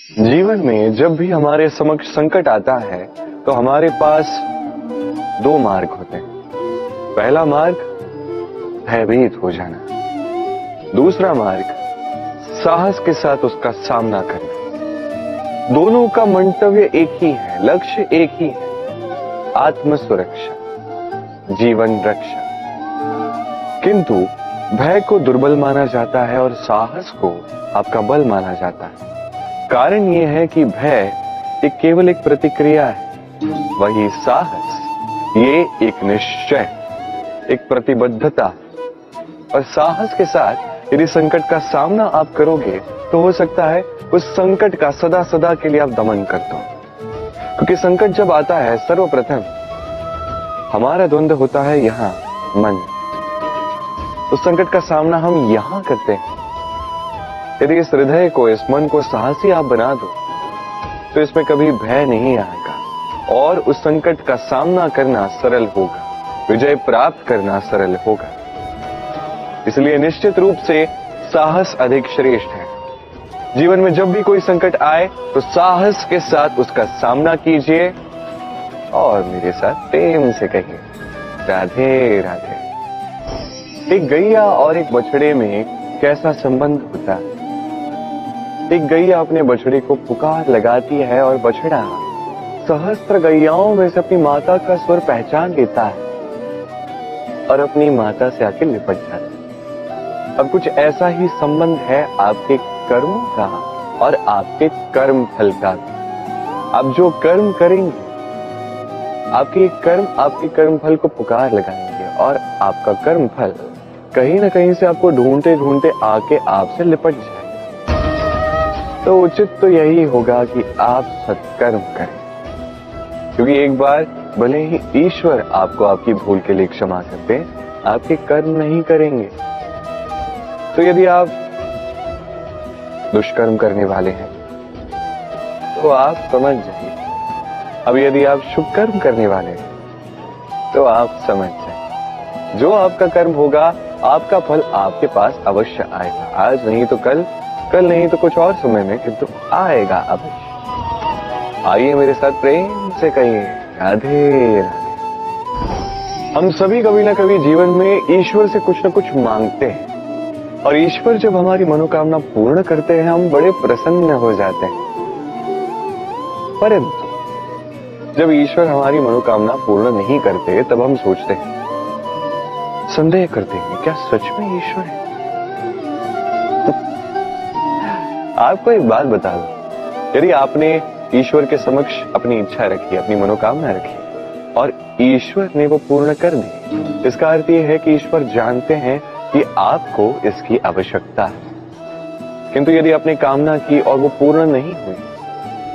जीवन में जब भी हमारे समक्ष संकट आता है तो हमारे पास दो मार्ग होते हैं। पहला मार्ग भयभीत हो जाना, दूसरा मार्ग साहस के साथ उसका सामना करना। दोनों का मंतव्य एक ही है, लक्ष्य एक ही है, आत्म सुरक्षा, जीवन रक्षा। किंतु भय को दुर्बल माना जाता है और साहस को आपका बल माना जाता है। कारण यह है कि भय केवल एक प्रतिक्रिया है, वही साहस ये एक निश्चय, एक प्रतिबद्धता। और साहस के साथ यदि संकट का सामना आप करोगे तो हो सकता है उस संकट का सदा सदा के लिए आप दमन कर दो। क्योंकि संकट जब आता है सर्वप्रथम हमारा द्वंद्व होता है यहां मन। उस संकट का सामना हम यहां करते हैं। यदि इस हृदय को, इस मन को साहसी आप बना दो तो इसमें कभी भय नहीं आएगा और उस संकट का सामना करना सरल होगा, विजय प्राप्त करना सरल होगा। इसलिए निश्चित रूप से साहस अधिक श्रेष्ठ है। जीवन में जब भी कोई संकट आए तो साहस के साथ उसका सामना कीजिए और मेरे साथ प्रेम से कहिए राधे राधे। एक गैया और एक बछड़े में कैसा संबंध होता है। एक गैया अपने बछड़े को पुकार लगाती है और बछड़ा सहस्त्र गैयाओं में से अपनी माता का स्वर पहचान लेता है और अपनी माता से आके लिपट जाता है। अब कुछ ऐसा ही संबंध है आपके कर्मों का और आपके कर्म फल का। आप जो कर्म करेंगे आपके कर्म फल को पुकार लगाएंगे और आपका कर्म फल कहीं ना कहीं से आपको ढूंढते ढूंढते आके आपसे लिपट जाए। तो उचित तो यही होगा कि आप सत्कर्म करें, क्योंकि एक बार भले ही ईश्वर आपको आपकी भूल के लिए क्षमा करते, आपके कर्म नहीं करेंगे। तो यदि आप दुष्कर्म करने वाले हैं तो आप समझ जाइए। अब यदि आप शुभ कर्म करने वाले हैं तो आप समझ जाइए, जो आपका कर्म होगा आपका फल आपके पास अवश्य आएगा। आज नहीं तो कल, कल नहीं तो कुछ और समय में, किंतु आएगा अवश्य। आइए मेरे साथ प्रेम से कहिए राधे राधे। हम सभी कभी ना कभी जीवन में ईश्वर से कुछ ना कुछ मांगते हैं और ईश्वर जब हमारी मनोकामना पूर्ण करते हैं हम बड़े प्रसन्न हो जाते हैं। परंतु जब ईश्वर हमारी मनोकामना पूर्ण नहीं करते तब हम सोचते हैं, संदेह करते हैं, क्या सच में ईश्वर है? आपको एक बात बता दूं, यदि आपने ईश्वर के समक्ष अपनी इच्छा रखी, अपनी मनोकामना रखी और ईश्वर ने वो पूर्ण कर दी, इसका अर्थ ये है कि ईश्वर जानते हैं कि आपको इसकी आवश्यकता है। किंतु यदि आपने कामना की और वो पूर्ण नहीं हुई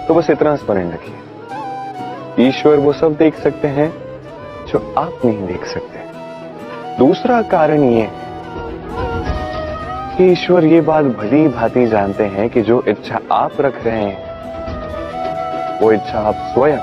तो बस इतना स्मरण रखिए, ईश्वर वो सब देख सकते हैं जो आप नहीं देख सकते। दूसरा कारण ये है कि ईश्वर ये बात भली भांति जानते हैं कि जो इच्छा आप रख रहे हैं वो इच्छा आप स्वयं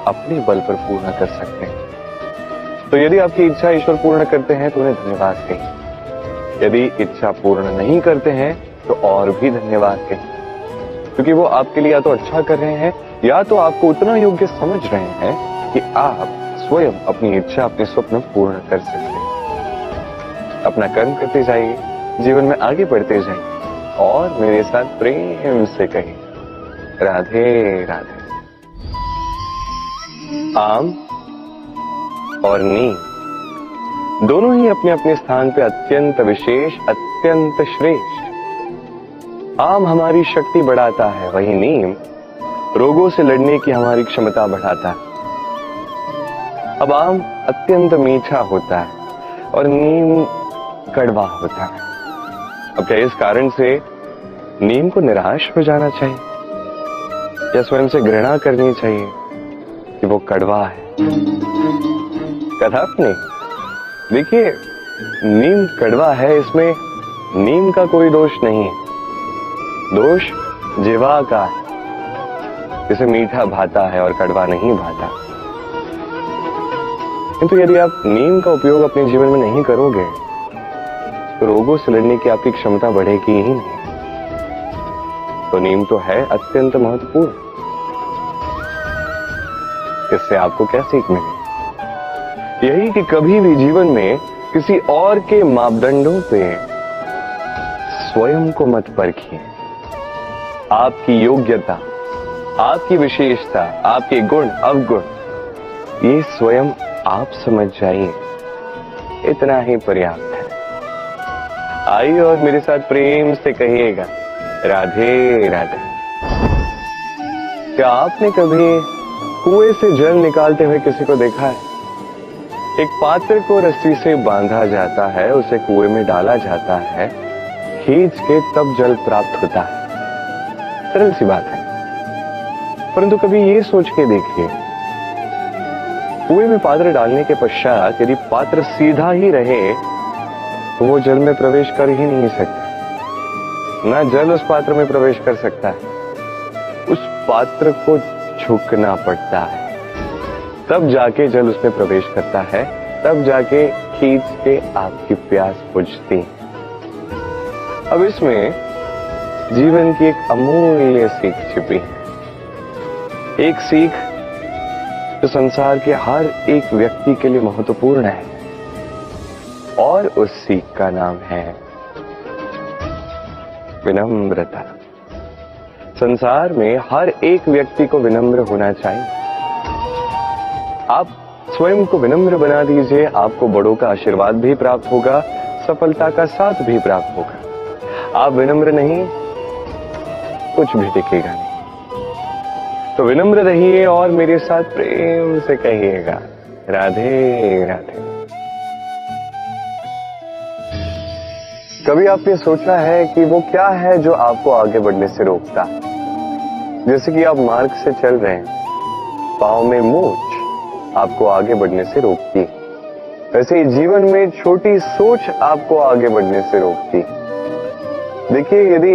अपने बल पर पूर्ण कर सकते हैं। तो यदि आपकी इच्छा ईश्वर पूर्ण करते हैं तो उन्हें धन्यवाद कहिए, यदि इच्छा पूर्ण नहीं करते हैं तो और भी धन्यवाद कहिए, क्योंकि वो आपके लिए या तो अच्छा कर रहे हैं या तो आपको उतना योग्य समझ रहे हैं कि आप स्वयं अपनी इच्छा, अपने स्वप्न पूर्ण कर सकते हैं। अपना कर्म करते जाइए, जीवन में आगे बढ़ते जाइए और मेरे साथ प्रेम से कहिए राधे राधे। आम और नीम दोनों ही अपने अपने स्थान पे अत्यंत विशेष, अत्यंत श्रेष्ठ। आम हमारी शक्ति बढ़ाता है, वही नीम रोगों से लड़ने की हमारी क्षमता बढ़ाता है। अब आम अत्यंत मीठा होता है और नीम कड़वा होता है। अब क्या इस कारण से नीम को निराश हो जाना चाहिए या स्वयं से घृणा करनी चाहिए कि वो कड़वा है? कदापि नहीं। देखिए, नीम कड़वा है, इसमें नीम का कोई दोष नहीं है, दोष जीवा का है। इसे मीठा भाता है और कड़वा नहीं भाता। किंतु यदि आप नीम का उपयोग अपने जीवन में नहीं करोगे तो रोगों से लड़ने की आपकी क्षमता बढ़ेगी ही नहीं। तो नींव तो है अत्यंत महत्वपूर्ण। इससे आपको क्या सीख मिली? यही कि कभी भी जीवन में किसी और के मापदंडों पे स्वयं को मत परखिए। आपकी योग्यता, आपकी विशेषता, आपके गुण अवगुण, ये स्वयं आप समझ जाइए, इतना ही पर्याप्त है। आइए और मेरे साथ प्रेम से कहिएगा, राधे राधे। क्या आपने कभी कुएं से जल निकालते हुए किसी को देखा है? एक पात्र को रस्सी से बांधा जाता है, उसे कुएं में डाला जाता है, खींच के तब जल प्राप्त होता है। सरल सी बात है, परंतु कभी ये सोच के देखिए, कुएं में पात्र डालने के पश्चात यदि पात्र सीधा ही रहे तो वो जल में प्रवेश कर ही नहीं सकता। ना जल उस पात्र में प्रवेश कर सकता है, उस पात्र को झुकना पड़ता है, तब जाके जल उसमें प्रवेश करता है, तब जाके खींच के आपकी प्यास बुझती है। अब इसमें जीवन की एक अमूल्य सीख छिपी है, एक सीख जो संसार के हर एक व्यक्ति के लिए महत्वपूर्ण है, और उस सीख का नाम है विनम्रता। संसार में हर एक व्यक्ति को विनम्र होना चाहिए। आप स्वयं को विनम्र बना दीजिए, आपको बड़ों का आशीर्वाद भी प्राप्त होगा, सफलता का साथ भी प्राप्त होगा। आप विनम्र नहीं, कुछ भी दिखेगा नहीं। तो विनम्र रहिए और मेरे साथ प्रेम से कहिएगा, राधे राधे। कभी आपने सोचा है कि वो क्या है जो आपको आगे बढ़ने से रोकता? जैसे कि आप मार्ग से चल रहे हैं, पांव में मोच आपको आगे बढ़ने से रोकती, वैसे ही जीवन में छोटी सोच आपको आगे बढ़ने से रोकती। देखिए, यदि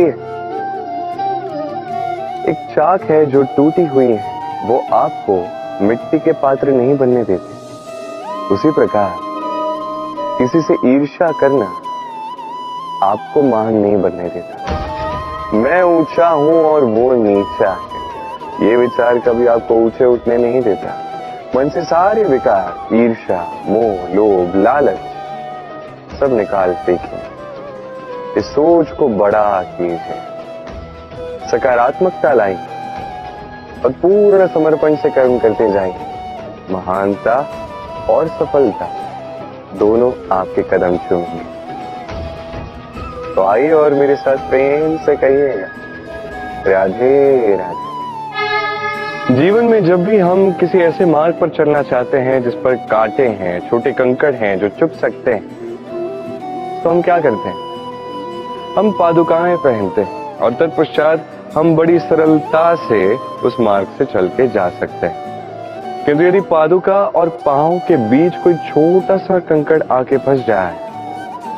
एक चाक है जो टूटी हुई है, वो आपको मिट्टी के पात्र नहीं बनने देती। उसी प्रकार किसी से ईर्ष्या करना आपको महान नहीं बनने देता। मैं ऊंचा हूं और वो नीचा है, ये विचार कभी आपको ऊंचे उठने नहीं देता। मन से सारे विकार, ईर्ष्या, मोह, लोभ, लालच सब निकाल फेंकिए। इस सोच को बड़ा कीजिए, सकारात्मकता लाई और पूर्ण समर्पण से कर्म करते जाएंगे। महानता और सफलता दोनों आपके कदम चूमेंगे। तो आइए और मेरे साथ प्रेम से कहिएगा, राधे राधे। जीवन में जब भी हम किसी ऐसे मार्ग पर चलना चाहते हैं जिस पर कांटे हैं, छोटे कंकड़ हैं जो चुभ सकते हैं, तो हम क्या करते हैं? हम पादुकाएं पहनते हैं और तत्पश्चात हम बड़ी सरलता से उस मार्ग से चल के जा सकते हैं। किंतु यदि पादुका और पांव के बीच कोई छोटा सा कंकड़ आके फंस जाए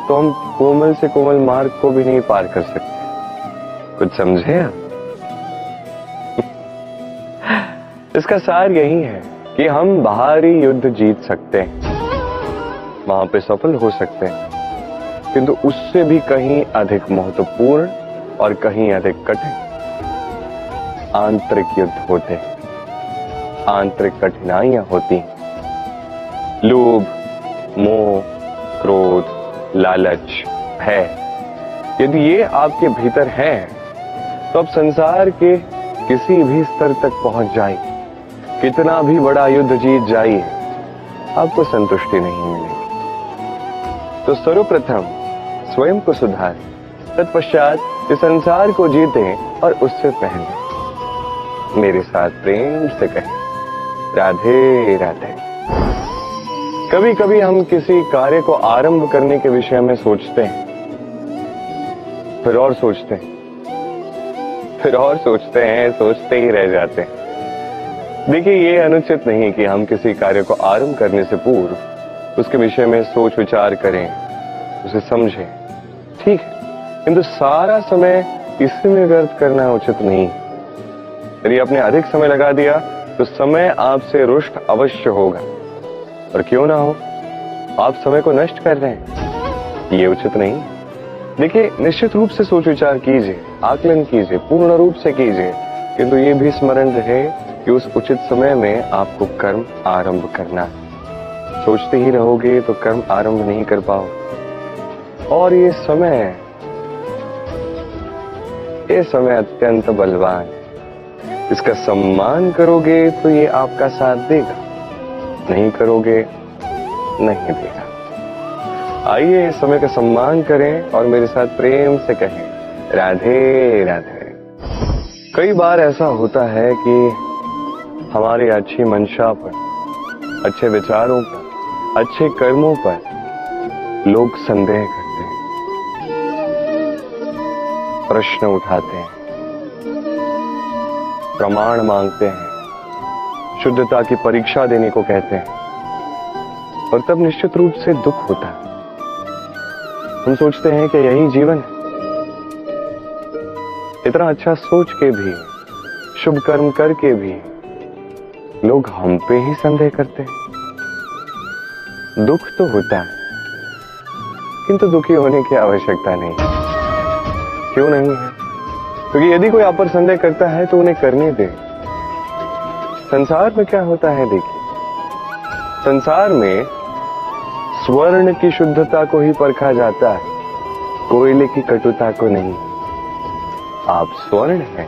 तो हम कोमल से कोमल मार्ग को भी नहीं पार कर सकते। कुछ समझे आप? इसका सार यही है कि हम बाहरी युद्ध जीत सकते हैं, वहां पे सफल हो सकते हैं, किंतु उससे भी कहीं अधिक महत्वपूर्ण और कहीं अधिक कठिन आंतरिक युद्ध होते हैं, आंतरिक कठिनाइयां होती हैं। लोभ, मोह, क्रोध, लालच, भय, यदि ये आपके भीतर है तो आप संसार के किसी भी स्तर तक पहुंच जाइए, कितना भी बड़ा युद्ध जीत जाइए, आपको संतुष्टि नहीं मिलेगी। तो सर्वप्रथम स्वयं को सुधार, तत्पश्चात इस संसार को जीते और उससे पहले मेरे साथ प्रेम से कहें, राधे राधे। कभी कभी हम किसी कार्य को आरंभ करने के विषय में सोचते हैं, फिर और सोचते हैं, फिर और सोचते हैं, सोचते ही रह जाते हैं। देखिए, ये अनुचित नहीं कि हम किसी कार्य को आरंभ करने से पूर्व उसके विषय में सोच विचार करें, उसे समझें, ठीक है, किंतु सारा समय इसमें व्यर्थ करना उचित नहीं। यदि आपने अधिक समय लगा दिया तो समय आपसे रुष्ट अवश्य होगा, और क्यों ना हो, आप समय को नष्ट कर रहे हैं, ये उचित नहीं। देखिए, निश्चित रूप से सोच विचार कीजिए, आकलन कीजिए, पूर्ण रूप से कीजिए, किंतु ये भी स्मरण रहे कि उस उचित समय में आपको कर्म आरंभ करना है। सोचते ही रहोगे तो कर्म आरंभ नहीं कर पाओ। और ये समय अत्यंत बलवान है। इसका सम्मान करोगे तो ये आपका साथ देगा, नहीं करोगे नहीं देगा। आइए इस समय का सम्मान करें और मेरे साथ प्रेम से कहें, राधे राधे। कई बार ऐसा होता है कि हमारी अच्छी मंशा पर, अच्छे विचारों पर, अच्छे कर्मों पर लोग संदेह करते हैं, प्रश्न उठाते हैं, प्रमाण मांगते हैं, शुद्धता की परीक्षा देने को कहते हैं, और तब निश्चित रूप से दुख होता है। हम सोचते हैं कि यही जीवन है। इतना अच्छा सोच के भी, शुभ कर्म करके भी लोग हम पे ही संदेह करते हैं। दुख तो होता है, किंतु दुखी होने की आवश्यकता नहीं। क्यों नहीं है? क्योंकि यदि कोई आप पर संदेह करता है तो उन्हें करने दे। संसार में क्या होता है देखिए, संसार में स्वर्ण की शुद्धता को ही परखा जाता है, कोयले की कटुता को नहीं। आप स्वर्ण हैं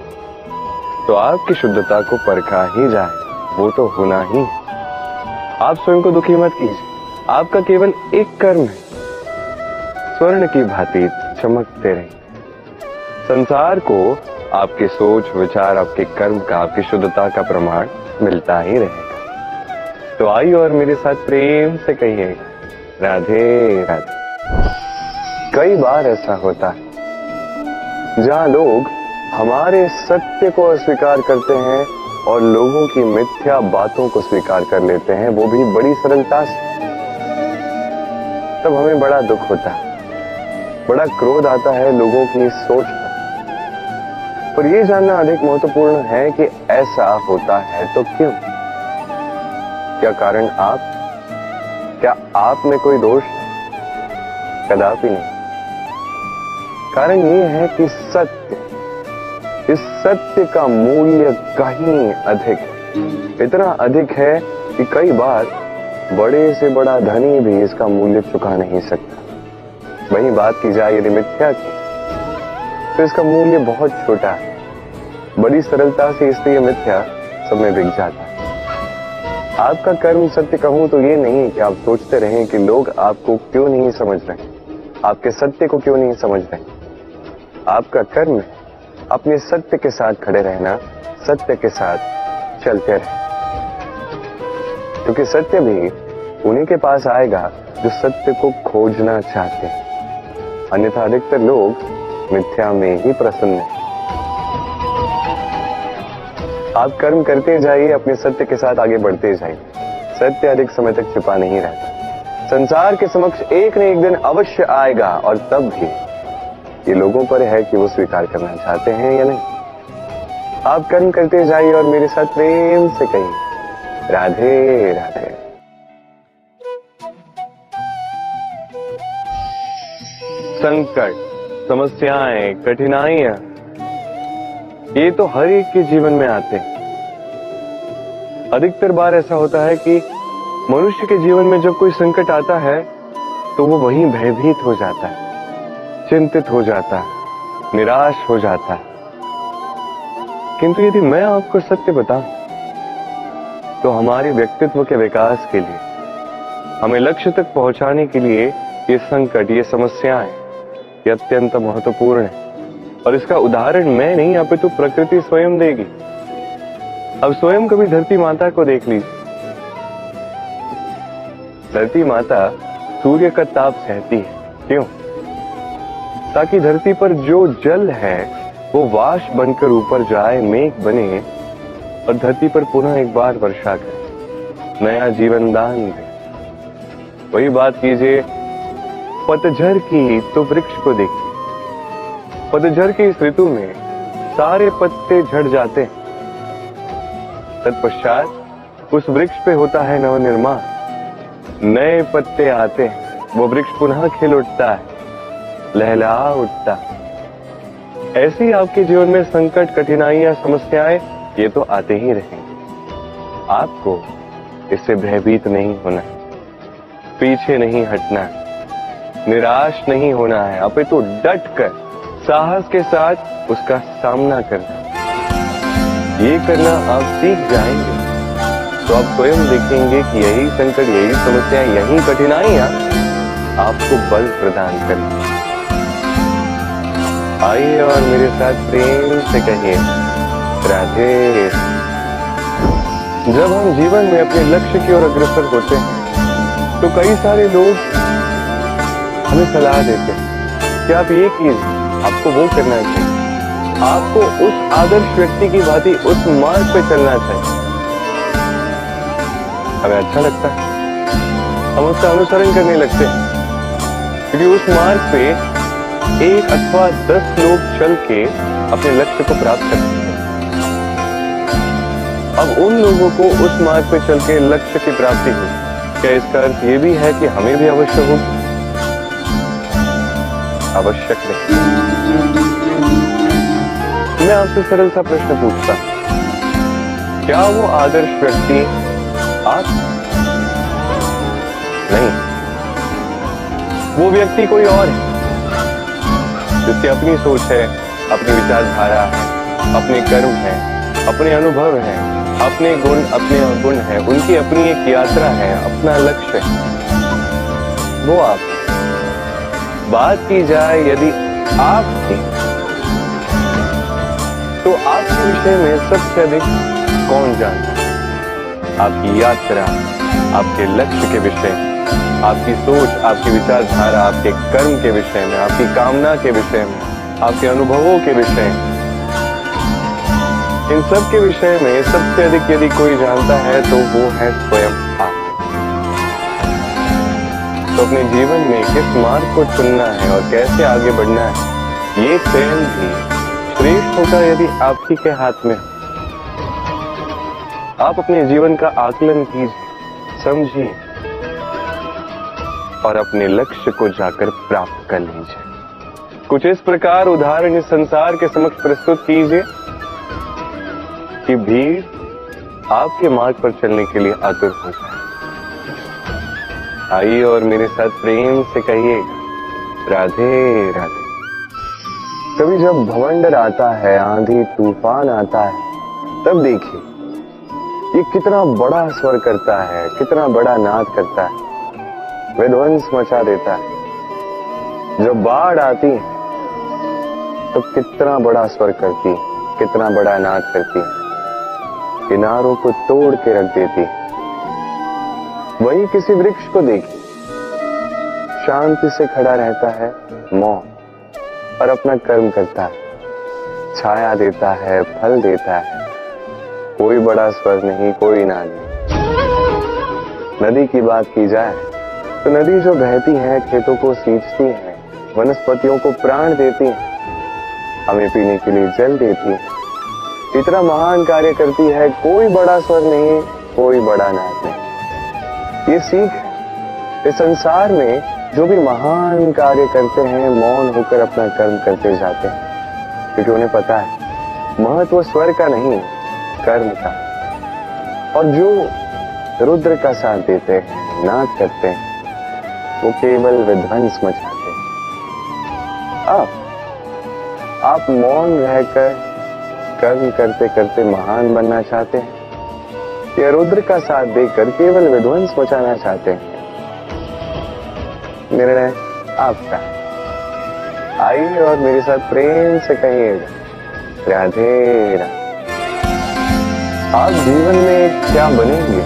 तो आपकी शुद्धता को परखा ही जाए, वो तो होना ही है। आप स्वयं को दुखी मत कीजिए, आपका केवल एक कर्म है, स्वर्ण की भांति चमकते रहिए। संसार को आपके सोच विचार, आपके कर्म का, आपकी शुद्धता का प्रमाण मिलता ही रहेगा। तो आइए और मेरे साथ प्रेम से कहिएगा, राधे राधे। कई बार ऐसा होता है जहां लोग हमारे सत्य को अस्वीकार करते हैं और लोगों की मिथ्या बातों को स्वीकार कर लेते हैं, वो भी बड़ी सरलता से। तब हमें बड़ा दुख होता है, बड़ा क्रोध आता है लोगों की इस सोच पर यह जानना अधिक महत्वपूर्ण है कि ऐसा होता है तो क्यों? क्या कारण क्या आप में कोई दोष? कदापि नहीं। कारण यह है कि इस सत्य का मूल्य कहीं अधिक है, इतना अधिक है कि कई बार बड़े से बड़ा धनी भी इसका मूल्य चुका नहीं सकता। वहीं बात की जाए यदि मिथ्या की, तो इसका मूल्य बहुत छोटा है, बड़ी सरलता से इसलिए मिथ्या सब में बिक जाता है। आपका कर्म सत्य कहूं तो ये नहीं कि आप सोचते रहें कि लोग आपको क्यों नहीं समझ रहे, आपके सत्य को क्यों नहीं समझ रहे। आपका कर्म है अपने सत्य के साथ खड़े रहना, सत्य के साथ चलते रहे, क्योंकि सत्य भी उन्हीं के पास आएगा जो सत्य को खोजना चाहते हैं। अन्यथा अधिकतर लोग मिथ्या में ही प्रसन्न हैं। आप कर्म करते जाइए, अपने सत्य के साथ आगे बढ़ते जाइए। सत्य अधिक समय तक छिपा नहीं रहता, संसार के समक्ष एक न एक दिन अवश्य आएगा, और तब भी ये लोगों पर है कि वो स्वीकार करना चाहते हैं या नहीं। आप कर्म करते जाइए और मेरे साथ प्रेम से कहिए, राधे राधे। संकट, समस्याएं, कठिनाइयां, ये तो हर एक के जीवन में आते हैं। अधिकतर बार ऐसा होता है कि मनुष्य के जीवन में जब कोई संकट आता है तो वो वहीं भयभीत हो जाता है, चिंतित हो जाता है, निराश हो जाता है। किंतु यदि मैं आपको सत्य बताऊं तो हमारे व्यक्तित्व के विकास के लिए, हमें लक्ष्य तक पहुंचाने के लिए ये संकट, ये समस्याएं, ये अत्यंत महत्वपूर्ण है। और इसका उदाहरण मैं नहीं, अपितु प्रकृति स्वयं देगी। अब स्वयं कभी धरती माता को देख लीजिए। धरती माता सूर्य का ताप सहती है, क्यों? ताकि धरती पर जो जल है वो वाष्प बनकर ऊपर जाए, मेघ बने और धरती पर पुनः एक बार वर्षा करे, नया जीवन दान दे। वही बात कीजिए पतझड़ की तो वृक्ष को देखिए। पतझड़ की इस ऋतु में सारे पत्ते झड़ जाते हैं, तत्पश्चात उस वृक्ष पे होता है नवनिर्माण, नए पत्ते आते हैं, वो वृक्ष पुनः खिल उठता है, लहला उठता। ऐसी आपके जीवन में संकट, कठिनाइयां, समस्याएं ये तो आते ही रहेंगे। आपको इससे भयभीत नहीं होना, पीछे नहीं हटना, निराश नहीं होना है, अपितु डट कर साहस के साथ उसका सामना करना। ये करना आप सीख जाएंगे तो आप स्वयं देखेंगे कि यही संकट, यही समस्या, यही कठिनाइयां आपको बल प्रदान करेंगी। आइए और मेरे साथ प्रेम से कहिए राधे। जब हम जीवन में अपने लक्ष्य की ओर अग्रसर होते हैं तो कई सारे लोग हमें सलाह देते हैं कि आप ये कीजिए, आपको वो करना चाहिए, आपको उस आदर्श व्यक्ति की भांति उस मार्ग पे चलना चाहिए। हमें अच्छा लगता है, हम उसका अनुसरण करने लगते हैं, क्योंकि उस मार्ग पे 1 अथवा 10 लोग चल के अपने लक्ष्य को प्राप्त कर सकते हैं। अब उन लोगों को उस मार्ग पे चल के लक्ष्य की प्राप्ति हुई, क्या इसका अर्थ ये भी है कि हमें भी अवश्य होगी? आवश्यक नहीं। मैं आपसे सरल सा प्रश्न पूछता हूं, क्या वो आदर्श व्यक्ति आप? नहीं, वो व्यक्ति कोई और है, जिसकी अपनी सोच है, अपनी विचारधारा है, अपने कर्म है, अपने अनुभव है, अपने गुण है, उनकी अपनी एक यात्रा है, अपना लक्ष्य है। वो आप। बात की जाए यदि आपकी, तो आपके विषय में सबसे अधिक कौन जानता है? आपकी यात्रा, आपके लक्ष्य के विषय में, आपकी सोच, आपकी विचारधारा, आपके कर्म के विषय में, आपकी कामना के विषय में, आपके अनुभवों के विषय में, इन सब के विषय में सबसे अधिक यदि कोई जानता है तो वो है स्वयं आप। तो अपने जीवन में किस मार्ग को चुनना है और कैसे आगे बढ़ना है, ये चयन भी श्रेष्ठ होगा यदि आप ही के हाथ में। आप अपने जीवन का आकलन कीजिए, समझिए और अपने लक्ष्य को जाकर प्राप्त कर लीजिए। कुछ इस प्रकार उदाहरण इस संसार के समक्ष प्रस्तुत कीजिए कि भीड़ आपके मार्ग पर चलने के लिए आतुर हो जाए। आइए और मेरे साथ प्रेम से कहिए राधे राधे। कभी जब भवंडर आता है, आंधी तूफान आता है, तब देखिए ये कितना बड़ा स्वर करता है, कितना बड़ा नाद करता है, विध्वंस मचा देता है। जब बाढ़ आती है तो कितना बड़ा स्वर करती है, कितना बड़ा नाद करती है, किनारों को तोड़ के रख देती है। वही किसी वृक्ष को देखिए, शांति से खड़ा रहता है, मौन, और अपना कर्म करता है, छाया देता है, फल देता है, कोई बड़ा स्वर नहीं, कोई नाद नहीं। नदी की बात की जाए तो नदी जो बहती है, खेतों को सींचती है, वनस्पतियों को प्राण देती है, हमें पीने के लिए जल देती है, इतना महान कार्य करती है, कोई बड़ा स्वर नहीं, कोई बड़ा नाद नहीं। ये सीख है। इस संसार में जो भी महान कार्य करते हैं, मौन होकर अपना कर्म करते जाते हैं, क्योंकि उन्हें पता है महत्व स्वर का नहीं, कर्म का। और जो रुद्र का साथ देते हैं, नाद करते हैं, वो केवल विध्वंस मचाते हैं। आप मौन रहकर कर्म करते करते महान बनना चाहते हैं या रुद्र का साथ देकर केवल विध्वंस मचाना चाहते हैं? निर्णय आपका। आइए और मेरे साथ प्रेम से कहिएगा राधे राधे। आप जीवन में क्या बनेंगे,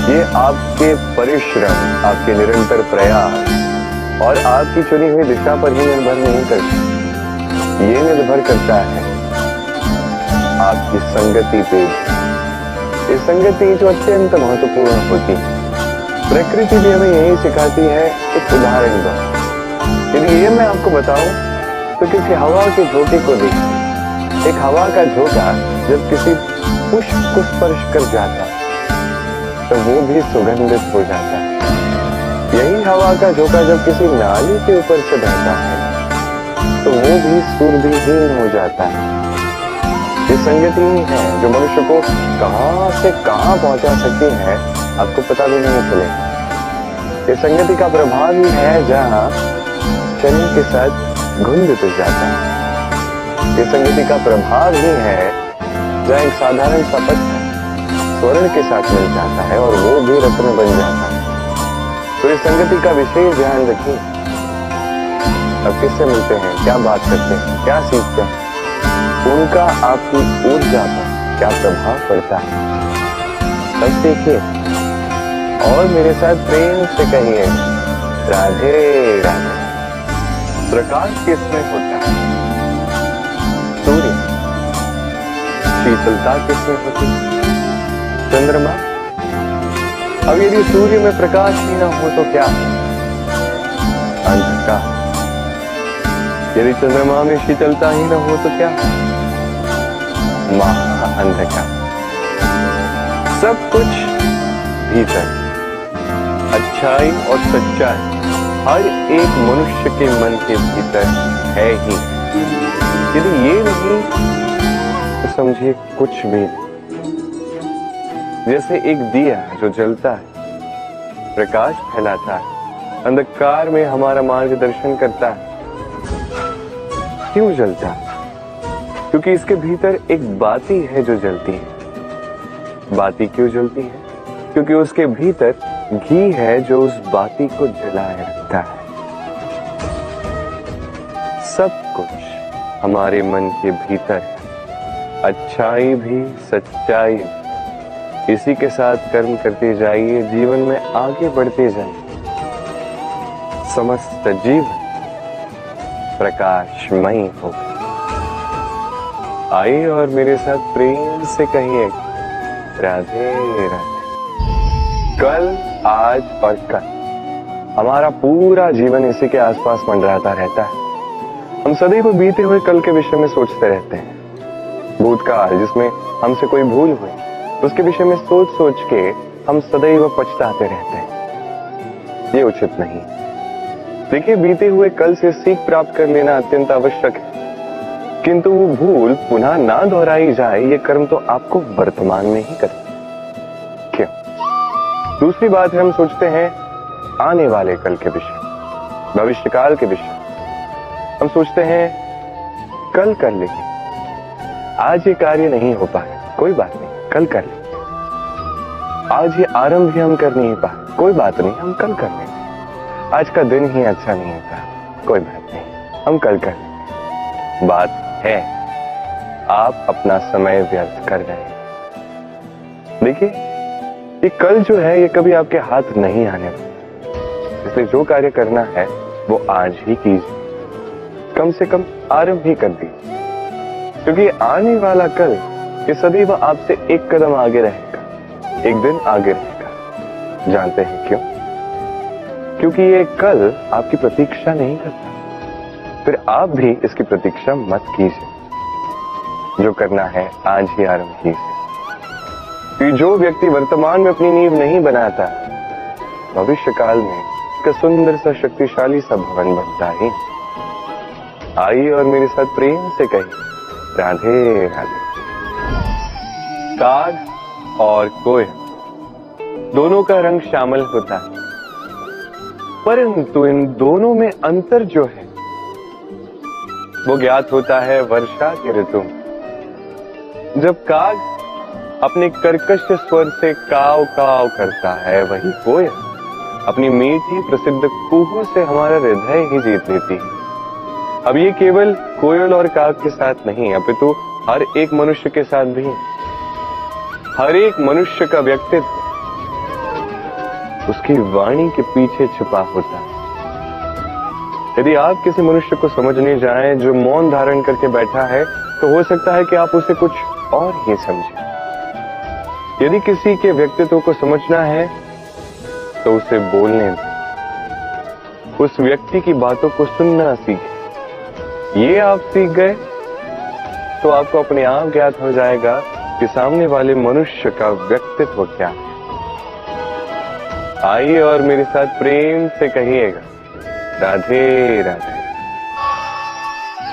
ये आपके परिश्रम, आपके निरंतर प्रयास और आपकी चुनी हुई दिशा पर ही निर्भर नहीं करता। ये निर्भर करता है आपकी संगति पे। ये संगति जो अत्यंत महत्वपूर्ण होती है। प्रकृति भी हमें यही सिखाती है। एक उदाहरण दो, यदि ये मैं आपको बताऊं तो किसी हवा के झोंके को देखिए। एक हवा का झोंका जब किसी पुष्प को स्पर्श कर जाता है तो वो भी सुगंधित हो जाता है। यही हवा का झोंका जब किसी नाली के ऊपर से बहता है तो वो भी सुरभिहीन हो जाता है। ये संगति ही है जो मनुष्य को कहां से कहां पहुंचा सकती है, आपको पता भी नहीं चलेगा। ये संगति का प्रभाव ही है जहां चने के साथ घुंध पिस जाता है। ये संगति का प्रभाव ही है जहां एक साधारण सा पत्थर स्वर्ण के साथ मिल जाता है और वो भी रत्न बन जाता है। तो इस संगति का विशेष ध्यान रखिए। अब किससे मिलते हैं, क्या बात करते हैं, क्या सीखते हैं, उनका आपकी ऊर्जा पर क्या प्रभाव पड़ता है, सब देखिए और मेरे साथ प्रेम से कहिए राधे राधे। प्रकाश किसमें होता है, सूर्य। शीतलता किसमें होती है, चंद्रमा। अब यदि सूर्य में प्रकाश ही ना हो तो क्या, अंधकार। यदि चंद्रमा में शीतलता ही न हो तो क्या, महाअंधकार। सब कुछ भीतर, अच्छाई और सच्चाई हर एक मनुष्य के मन के भीतर है ही। यदि ये नहीं तो समझिए कुछ भी नहीं। जैसे एक दिया जो जलता है, प्रकाश फैलाता है, अंधकार में हमारा मार्गदर्शन करता है। क्यों जलता है? क्योंकि इसके भीतर एक बाती है जो जलती है। बाती क्यों जलती है? क्योंकि उसके भीतर घी है जो उस बाती को जलाए रखता है। सब कुछ हमारे मन के भीतर है, अच्छाई भी सच्चाई भी। इसी के साथ कर्म करते जाइए, जीवन में आगे बढ़ते जाइए। समस्त जीवन प्रकाशमयी होगा। आइए और मेरे साथ प्रेम से कहिए राधे राधे। कल, आज और कल हमारा पूरा जीवन इसी के आसपास मंडराता रहता है। हम सदैव बीते हुए कल के विषय में सोचते रहते हैं। भूतकाल जिसमें हमसे कोई भूल हुई, उसके विषय में सोच सोच के हम सदैव पछताते रहते हैं। ये उचित नहीं। देखिए, बीते हुए कल से सीख प्राप्त कर लेना अत्यंत आवश्यक है, किंतु वो भूल पुनः ना दोहराई जाए, ये कर्म तो आपको वर्तमान में ही करना। क्यों? दूसरी बात है, हम सोचते हैं आने वाले कल के विषय, भविष्यकाल के विषय। हम सोचते हैं कल कर लेंगे, आज ये कार्य नहीं हो पाया, कोई बात नहीं, कल कर लेंगे। आज ये आरंभ भी हम कर नहीं पाए, कोई बात नहीं, हम कल कर लेंगे। आज का दिन ही अच्छा नहीं था, कोई बात नहीं, हम कल कर लेंगे। बात है, आप अपना समय व्यर्थ कर रहे हैं। देखिए, ये कल जो है ये कभी आपके हाथ नहीं आने वाला, इसलिए जो कार्य करना है वो आज ही कीजिए। कम से कम आरंभ ही कर दीजिए, क्योंकि आने वाला कल ये सदैव आपसे एक कदम आगे रहेगा, एक दिन आगे रहेगा। जानते हैं क्यों? क्योंकि ये कल आपकी प्रतीक्षा नहीं करता। फिर आप भी इसकी प्रतीक्षा मत कीजिए। जो करना है आज ही आरंभ कीजिए। कि जो व्यक्ति वर्तमान में अपनी नींव नहीं बनाता, भविष्य काल में इसका सुंदर सा शक्तिशाली सा भवन बनता ही। आइए और मेरे साथ प्रेम से कहिए राधे राधे। काग और कोयल दोनों का रंग श्यामल होता है, परंतु इन दोनों में अंतर जो है वो ज्ञात होता है वर्षा के ऋतु में। जब काग अपने कर्कश स्वर से काव काव करता है, वही कोयल अपनी मीठी प्रसिद्ध कूहू से हमारा हृदय ही जीत लेती है। अब ये केवल कोयल और काग के साथ नहीं, अपितु हर एक मनुष्य के साथ भी है। हर एक मनुष्य का व्यक्तित्व उसकी वाणी के पीछे छुपा होता है। यदि आप किसी मनुष्य को समझने जाएं जो मौन धारण करके बैठा है, तो हो सकता है कि आप उसे कुछ और ही समझें। यदि किसी के व्यक्तित्व को समझना है तो उसे बोलने दें, उस व्यक्ति की बातों को सुनना सीखें। ये आप सीख गए तो आपको अपने आप ज्ञात हो जाएगा कि सामने वाले मनुष्य का व्यक्तित्व क्या है। आइए और मेरे साथ प्रेम से कहिएगा, राधे राधे।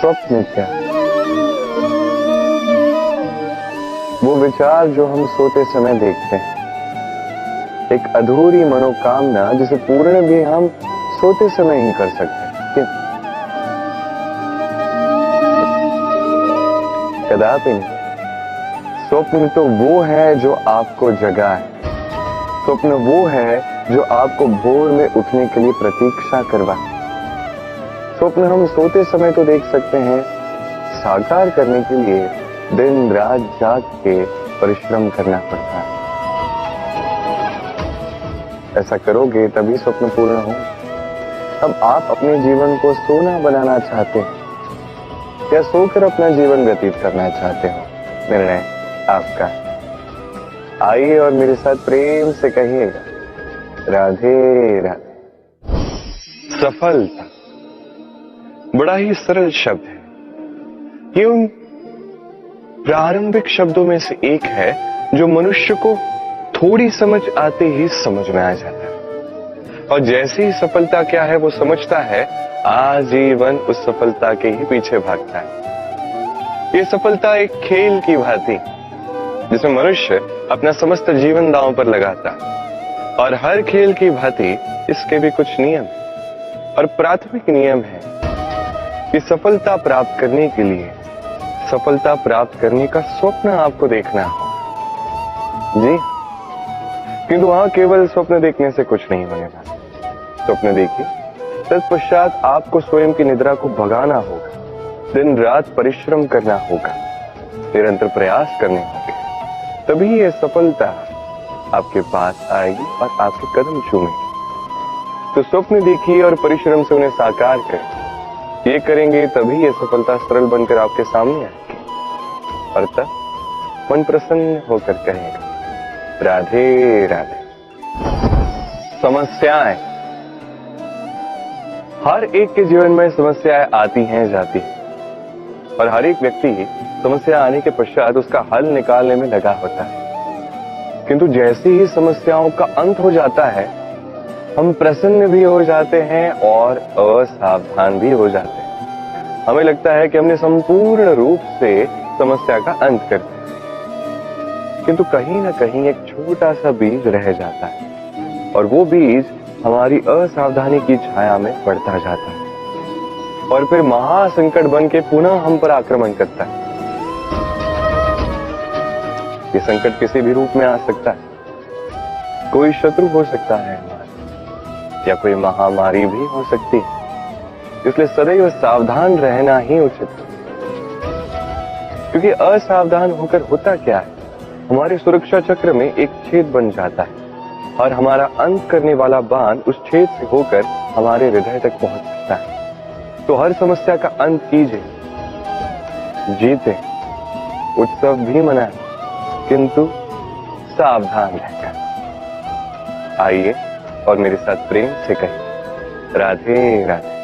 स्वप्न क्या? वो विचार जो हम सोते समय देखते हैं, एक अधूरी मनोकामना जिसे पूर्ण भी हम सोते समय ही कर सकते हैं। क्यों? कदापि नहीं। स्वप्न तो वो है जो आपको जगाए। स्वप्न वो है जो आपको भोर में उठने के लिए प्रतीक्षा करवाए। स्वप्न हम सोते समय तो देख सकते हैं, साकार करने के लिए दिन रात जाग के परिश्रम करना पड़ता है। ऐसा करोगे तभी स्वप्न पूर्ण हो। अब आप अपने जीवन को सोना बनाना चाहते हैं या सोकर अपना जीवन व्यतीत करना चाहते हो, निर्णय आपका। आइए और मेरे साथ प्रेम से कहिएगा, राधे राधे। सफलता बड़ा ही सरल शब्द है। ये उन प्रारंभिक शब्दों में से एक है जो मनुष्य को थोड़ी समझ आते ही समझ में आ जाता है, और जैसे ही सफलता क्या है वो समझता है, आजीवन उस सफलता के ही पीछे भागता है। ये सफलता एक खेल की भांति जिसमें मनुष्य अपना समस्त जीवन दांव पर लगाता है, और हर खेल की भांति इसके भी कुछ नियम और प्राथमिक नियम है कि सफलता प्राप्त करने के लिए सफलता प्राप्त करने का स्वप्न आपको देखना हो। जी, किंतु वहां केवल स्वप्न देखने से कुछ नहीं होने वाला। स्वप्न देखिए, तत्पश्चात आपको स्वयं की निद्रा को भगाना होगा, दिन रात परिश्रम करना होगा, निरंतर प्रयास करने होंगे, तभी यह सफलता आपके पास आएगी और आपके कदम चूमेगी। तो स्वप्न देखिए और परिश्रम से उन्हें साकार करें। ये करेंगे तभी यह सफलता सरल बनकर आपके सामने आएगी, और तब मन प्रसन्न होकर कहेगा, राधे राधे। समस्याएं, हर एक के जीवन में समस्याएं आती हैं, जाती हैं, और हर एक व्यक्ति समस्या आने के पश्चात उसका हल निकालने में लगा होता है। किंतु जैसे ही समस्याओं का अंत हो जाता है, हम प्रसन्न भी हो जाते हैं और असावधान भी हो जाते हैं। हमें लगता है कि हमने संपूर्ण रूप से समस्या का अंत कर दिया, किंतु कहीं ना कहीं एक छोटा सा बीज रह जाता है, और वो बीज हमारी असावधानी की छाया में बढ़ता जाता है, और फिर महासंकट बन के पुनः हम पर आक्रमण करता है। ये संकट किसी भी रूप में आ सकता है। कोई शत्रु हो सकता है हमारा, या कोई महामारी भी हो सकती है। इसलिए सदैव सावधान रहना ही उचित है, क्योंकि असावधान होकर होता क्या है, हमारे सुरक्षा चक्र में एक छेद बन जाता है, और हमारा अंत करने वाला बाण उस छेद से होकर हमारे हृदय तक पहुंच सकता है। तो हर समस्या का अंत कीजिए, जीते, उत्सव भी मनाएं, किंतु सावधान रहकर। आइए और मेरे साथ प्रेम से कहें, राधे राधे।